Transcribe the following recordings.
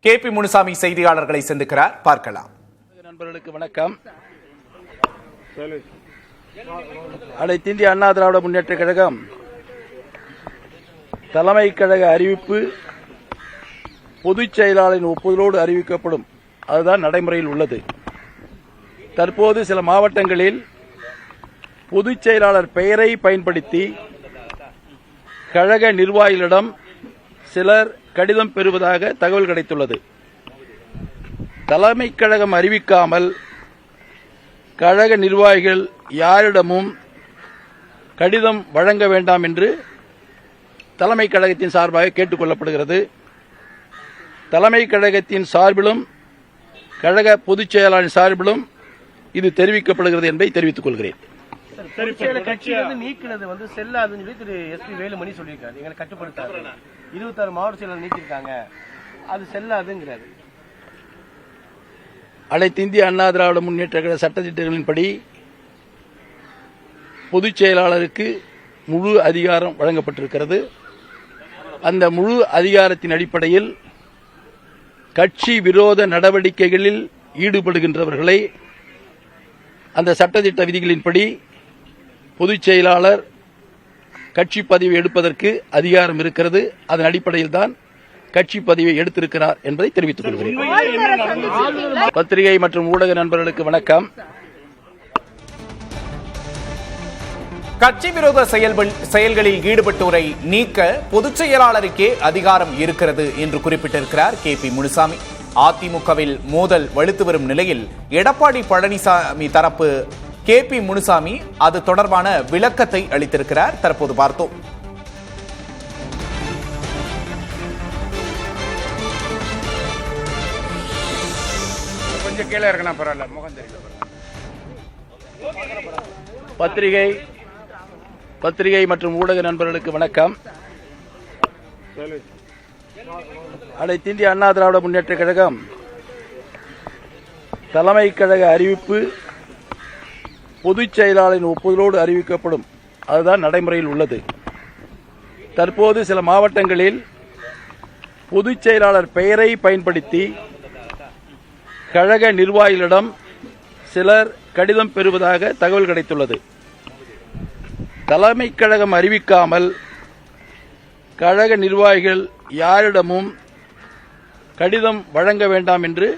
KP. Munusamy செய்தியாளர்களை சந்திக்கிறார். பார்க்கலாம். நண்பர்களுக்கு வணக்கம். அனைத்து இந்திய அண்ணா திராவிட முன்னேற்ற கழகம் தலைமை கழக அறிவிப்பு பொதுச் செயலாளரின் ஒப்புதலோடு அறிவிக்கப்படும். அதுதான் நடைமுறையில் உள்ளது. தற்போது சில மாவட்டங்களில் பொதுச் செயலாளர் பெயரை பயன்படுத்தி கழக நிர்வாகிகளிடம் சிலர் கடிதம் பெறுவதாக தகவல் கிடைத்துள்ளது. தலைமை கழகம் அறிவிக்காமல் கழக நிர்வாகிகள் யாரிடமும் கடிதம் வழங்க வேண்டாம் என்று தலைமை கழகத்தின் சார்பாக கேட்டுக் கொள்ளப்படுகிறது. தலைமை கழகத்தின் சார்பிலும் கழக பொதுச் செயலாளரின் சார்பிலும் இது தெரிவிக்கப்படுகிறது என்பதை தெரிவித்துக் கொள்கிறேன். நீக்கினது செல்லாதுன்னு சொல்லி திரு எஸ்.பி. வேலுமணி சொல்லியிருக்காரு. எங்களை கட்டுப்படுத்தாரு 26 மாவட்ட செயலாளர் நீக்கிருக்காங்க, அது செல்லாதுங்கிறாரு. அனைத்து இந்திய அண்ணா திராவிட முன்னேற்ற கழக சட்டத்திட்டங்களின்படி பொதுச் செயலாளருக்கு முழு அதிகாரம் வழங்கப்பட்டிருக்கிறது. அந்த முழு அதிகாரத்தின் அடிப்படையில் கட்சி விரோத நடவடிக்கைகளில் ஈடுபடுகின்றவர்களை அந்த சட்டத்திட்ட விதிகளின்படி பொதுச் செயலாளர் கட்சி பதிவை எடுப்பதற்கு அதிகாரம் இருக்கிறது. அதன் அடிப்படையில் தான் கட்சி பதிவை எடுத்திருக்கிறார் என்பதை தெரிவித்துக் கொள்கிறேன். பத்திரிகை மற்றும் ஊடக நண்பர்களுக்கு வணக்கம். கட்சி விரோத செயல்களில் ஈடுபட்டோரை நீக்க பொதுச் செயலாளருக்கே அதிகாரம் இருக்கிறது என்று குறிப்பிட்டிருக்கிறார் கே.பி. முனுசாமி. அதிமுகவில் மோதல் வலுத்து வரும் நிலையில் எடப்பாடி பழனிசாமி தரப்பு கே.பி. முனுசாமி அது தொடர்பான விளக்கத்தை அளித்திருக்கிறார். தற்போது பார்த்தோம். கொஞ்சம் கீழே இருக்கணும், பரவாயில்ல, முகம் தெரியல. பத்திரிகை மற்றும் ஊடக நண்பர்களுக்கு வணக்கம். அனைத்து இந்திய அண்ணா திராவிட முன்னேற்ற கழகம் தலைமை கழக அறிவிப்பு பொதுச் செயலாளரின் ஒப்புதலோடு அறிவிக்கப்படும். அதுதான் நடைமுறையில் உள்ளது. தற்போது சில மாவட்டங்களில் பொதுச் செயலாளர் பெயரை பயன்படுத்தி கழக நிர்வாகிகளிடம் சிலர் கடிதம் பெறுவதாக தகவல் கிடைத்துள்ளது. தலைமை கழகம் அறிவிக்காமல் கழக நிர்வாகிகள் யாரிடமும் கடிதம் வழங்க வேண்டாம் என்று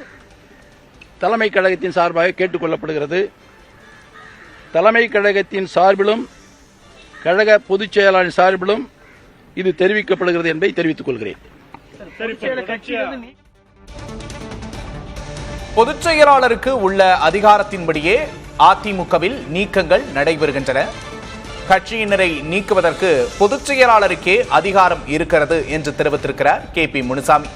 தலைமை கழகத்தின் சார்பாக கேட்டுக் கொள்ளப்படுகிறது. தலைமை கழகத்தின் சார்பிலும் கழக பொதுச் செயலாளரின் சார்பிலும் இது தெரிவிக்கப்படுகிறது என்பதை தெரிவித்துக் கொள்கிறேன். பொதுச் செயலாளருக்கு உள்ள அதிகாரத்தின்படியே அதிமுகவில் நீக்கங்கள் நடைபெறுகின்றன. கட்சியினரை நீக்குவதற்கு பொதுச் செயலாளருக்கே அதிகாரம் இருக்கிறது என்று தெரிவித்திருக்கிறார் கே.பி. முனுசாமி.